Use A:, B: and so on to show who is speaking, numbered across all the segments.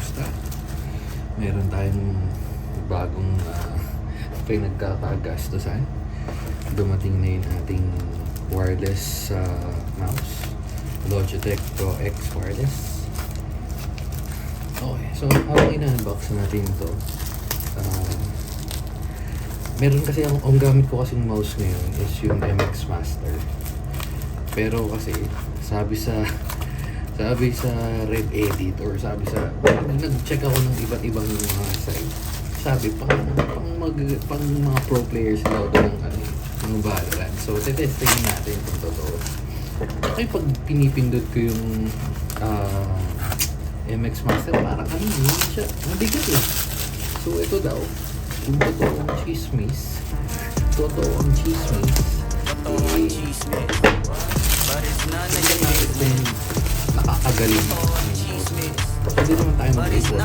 A: Kamusta? Meron tayong bagong pinagkakagastusan. Dumating na yung ating wireless mouse, Logitech Pro X wireless. Okay, so habang ina-unbox natin ito, meron kasi ang gamit ko kasing mouse ngayon is yung MX Master. Pero kasi sabi sa Red Edit or sabi sa nag-check ako ng iba't ibang mga site. Sabi pang mga pro players daw doon ng Valorant. So testing natin kung totoo. Okay, pag pinipindot ko yung MX Master, parang hindi siya mabigat eh. So ito daw, kung totoo ang chismis, nakakagaling. Hindi naman tayo mag-report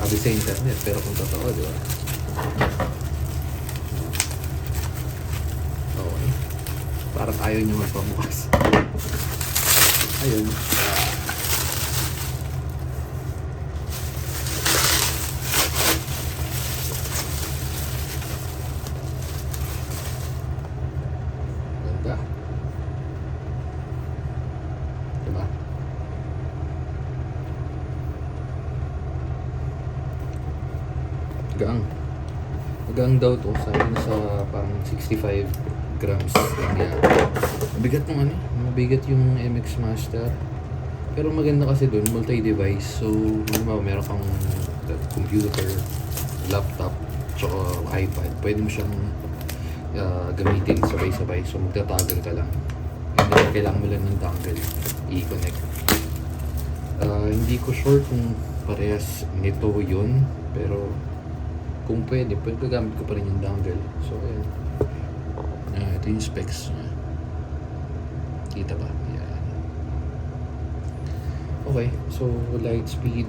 A: sabi sa internet, pero kung totoo, di ba? Okay. Parang ayaw nyo magpabukas. Ayun. Ganda. Diba? Gaang daw to, sa akin sa parang 65 grams yan. Mabigat yung MX Master. Pero maganda kasi dun, multi-device. So, meron kang computer, laptop, tsaka iPad. Pwede mo siyang gamitin sabay-sabay. So, magtatagal ka lang. And then, kailangan mo lang ng dongle i-connect. Hindi ko sure kung parehas nito yun, pero kung pwede gamit ko pa rin yung dongle. So, ayan. Ito yung specs niya. Kita ba? Ayan. Okay. So, light speed,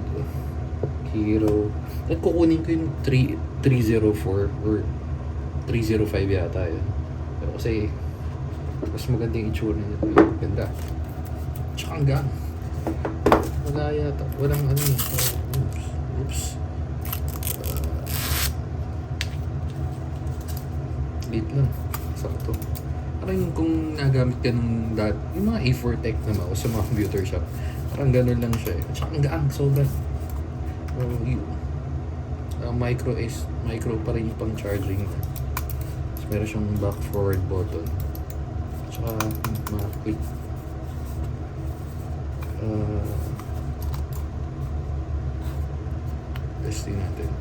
A: hero. At kukunin ko yung 304 or 305 yata yun. Pero kasi, mas maganda yung itsura niya. Ganda. Tsaka hanggang. Wala yata. Walang Oops. Late lang. Sakto. Parang kung nagamit ka ng yung mga A4 Tech na mouse sa mga computer shop, parang ganun lang siya eh. Tsaka ang gaan, sobrang. Micro pa rin yung pang charging. So, meron siyang back forward button. Tsaka mga quick. Testing natin.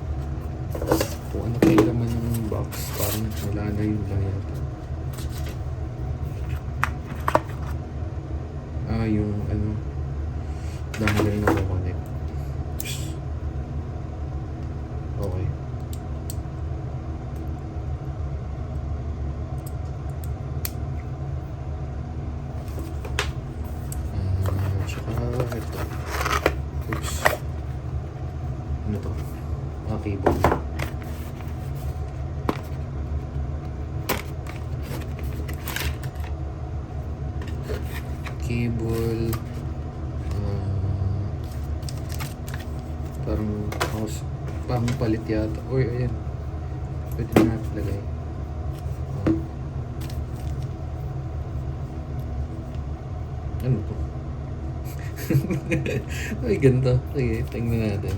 A: Kung ano kayo naman yung box, parang wala na yun lang yata. Yung dongle na connect. Okay. Tsaka ito. Oops. Ano to? Cable. Parang palit yata. Uy, ayan. Pwede na natin lagay. Ano to? Ay, ganda. Sige, tingnan natin.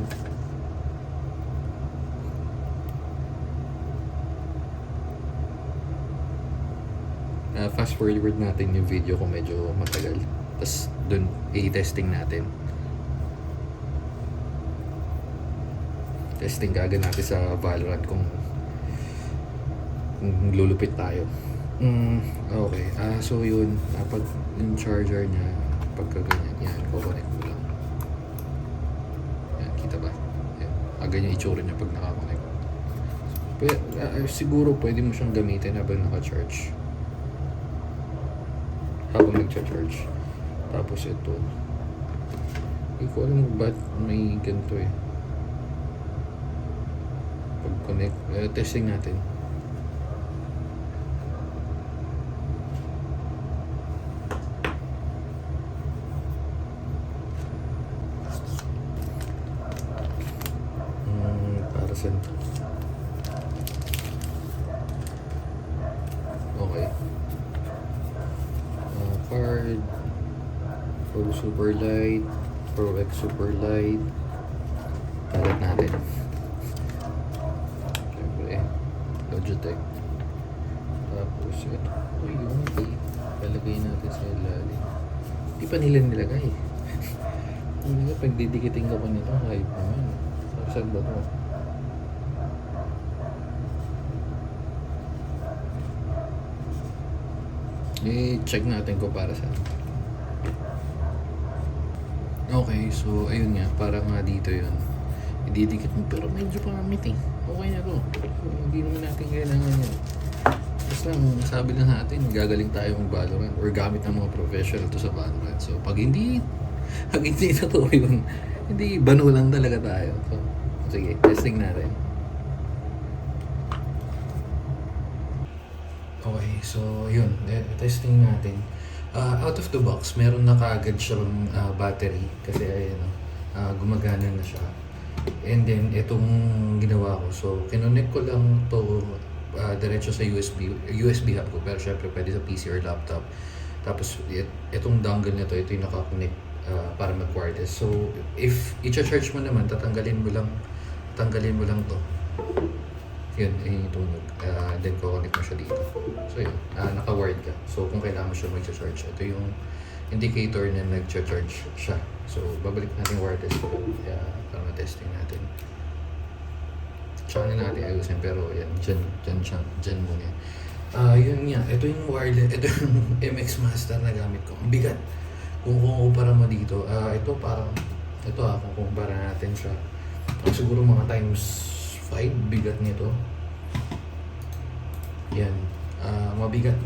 A: Fast forward natin yung video kung medyo matagal. Tapos dun i-testing natin. Testing gagawin natin sa Valorant kung lulupit tayo. Okay. So yun, pag yung charger niya, pagka ganyan, yan, kukonek mo lang. Yan, kita ba? Yan. Ganyan itsura niya pag nakakonek. Siguro pwede mo siyang gamitin habang naka-charge. Habang nag-charge. Tapos ito. Hindi ko alam ba't may ganito eh. Pag-connect. Testing natin. card, Pro Superlight, Pro X Superlight. Palit natin. Siyempre, Logitech. Tapos ito. Uy, yung lalagay natin sa ilalim. Di pa nila nilagay. Hindi nga, pagdidikitin ka pa nito, hype naman. Saan ba ito? I-check natin ko para saan. Okay, so ayun nga, para nga dito yun. Ididikit mo, pero medyo pamit eh. Okay na to. So, hindi naman natin kailangan yun. Basta lang, sabi na natin, gagaling tayo ng Valorant or gamit ng mga professional to sa Valorant. So, pag hindi na to yun, hindi, bano lang talaga tayo. So, sige, testing natin. Okay, so yun, testing natin. Out of the box, meron na kaagad siyang battery kasi ayun, gumagana na siya. And then, itong ginawa ko. So, kinonect ko lang to diretso sa USB hub ko. Pero syempre, pwede sa PC or laptop. Tapos, itong dongle na to, ito yung nakakonect para mag-wireless. So, if i-charge mo naman, tanggalin mo lang to. Yun, yung tunog. Then, kukonect mo siya dito. So, yun, naka-wired ka. So, kung kailangan mo siya mag-charge, ito yung indicator na nag-charge siya. So, babalik natin wireless ko. Para ma-testing natin. Tsaka na natin ayusin, pero yan, dyan muna. Yun nga, ito yung wireless, ito yung MX Master na gamit ko. Ang bigat. Kung kumpara mo dito, ito parang, kung kumpara natin siya, siguro mga times 5 bigat nito. Yan. Mabigat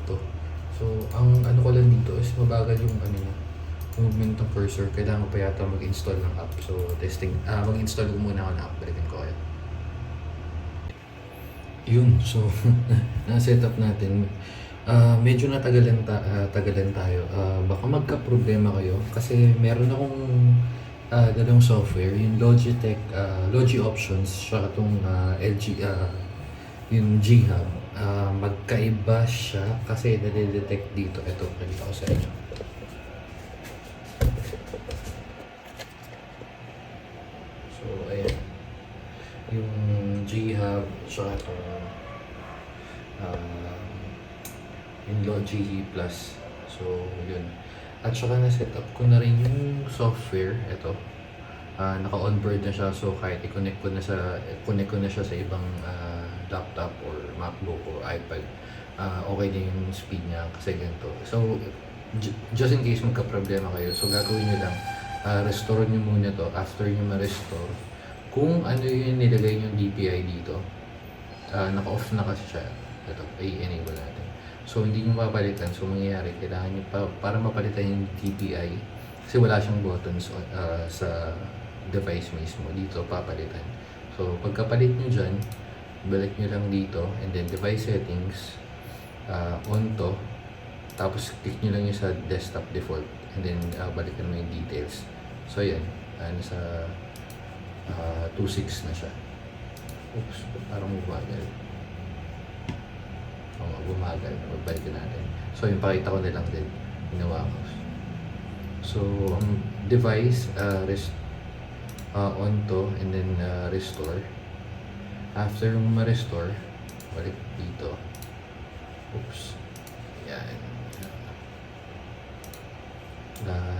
A: to. So, ang ano ko lang dito is mabagal yung movement ng cursor. Kailangan ko pa yata mag-install ng app. So, testing. Mag-install ko muna ako ng app. Balikan ko kayo. Yun. So, na-setup natin. Medyo natagalan tayo. Baka magka-problema kayo. Kasi meron akong dalawang software. Yung Logitech, Logi Options, saka itong LG, yung G-Hub. Magkaiba siya kasi nade-detect dito. Ito, nakita ko sa inyo. So, ayan. Yung G-Hub, saka yung Logi Plus. So, yun. At saka na-set up ko na rin yung software. Ito. Naka-onboard na siya. So, kahit i-connect ko na siya sa ibang laptop or MacBook or iPad, okay din yung speed niya kasi ganito. So, just in case magka-problema kayo, so gagawin nyo lang, restore nyo muna to. After nyo ma-restore, kung ano yung nilagay yung DPI dito, naka-off na kasi siya. Ito, i-enable natin. So, hindi nyo mapapalitan. So, mangyayari, kailangan nyo para mapalitan yung DPI, kasi wala siyang buttons sa device mismo. Dito, papalitan. So, pagkapalit nyo dyan, balik nyo lang dito, and then device settings, on to, tapos click nyo lang yung sa desktop default, and then balikan mo yung details. So, yan. Nasa 2.6 na siya. Oops, parang bumagal. Bumagal. Magbalikan natin. So, yung pakita ko na lang din. Ginawa ko. So, ang device, on to, and then restore. After ma-restore, balik dito. Oops. Yan.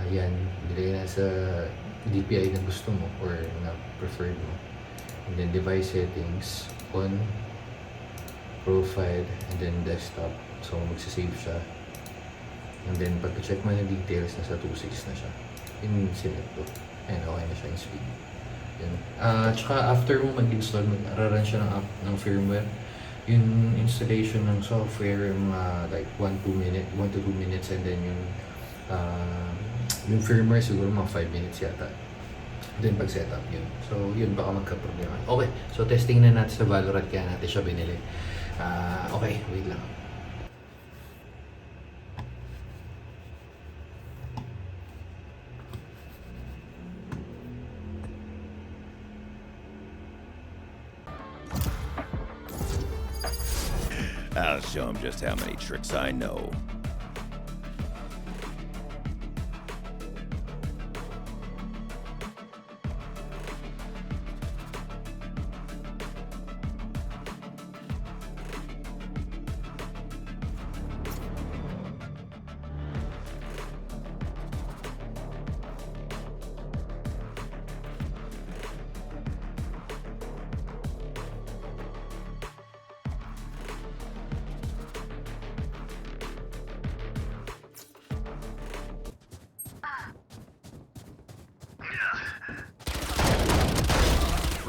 A: Yan. Nilagay na sa DPI na gusto mo or na preferred mo. And then device settings, on, profile, and then desktop. So, magsisave siya. And then, pagka-check mo yung details, nasa 2.6 na siya. Yung select to. Ayan, okay na siya yung speed. Yan. Tsaka after mo mag-install, mag-run siya ng app, ng firmware. Yung installation ng software, like 1 to 2 minutes, and then yung firmware siguro mga 5 minutes yata. Then pag-setup yun. So yun, baka magka-problema. Okay, so testing na natin sa Valorant, kaya natin siya binili. Okay, wait lang.
B: I'll show him just how many tricks I know.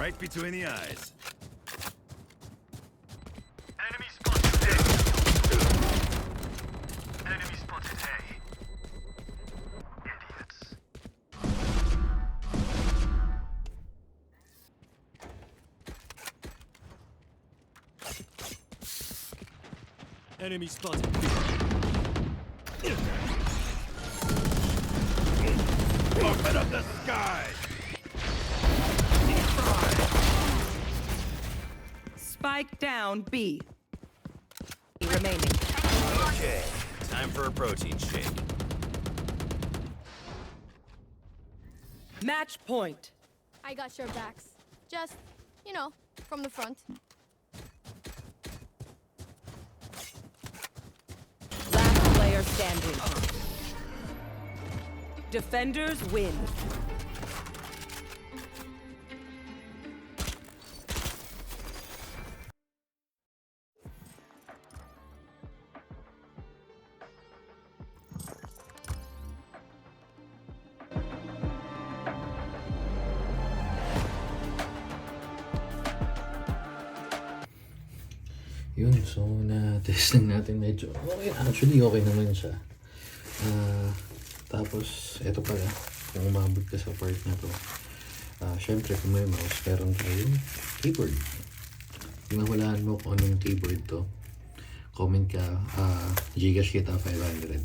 B: Right between the eyes.
C: Enemy spotted A. Enemy spotted A. Idiots.
B: Enemy spotted. Open up the sky!
D: Spike down B. Remaining.
B: Okay, time for a protein shake.
D: Match point.
E: I got your backs. Just, you know, from the front.
D: Last player standing. Defenders win.
A: Yun, so na-testing natin medyo. Okay, actually okay naman siya. Tapos, eto pala, kung umabot ka sa part na to, syempre kung may mouse, meron tayong keyboard. Kung nahulaan mo kung anong keyboard to, comment ka, Gcash kita 500.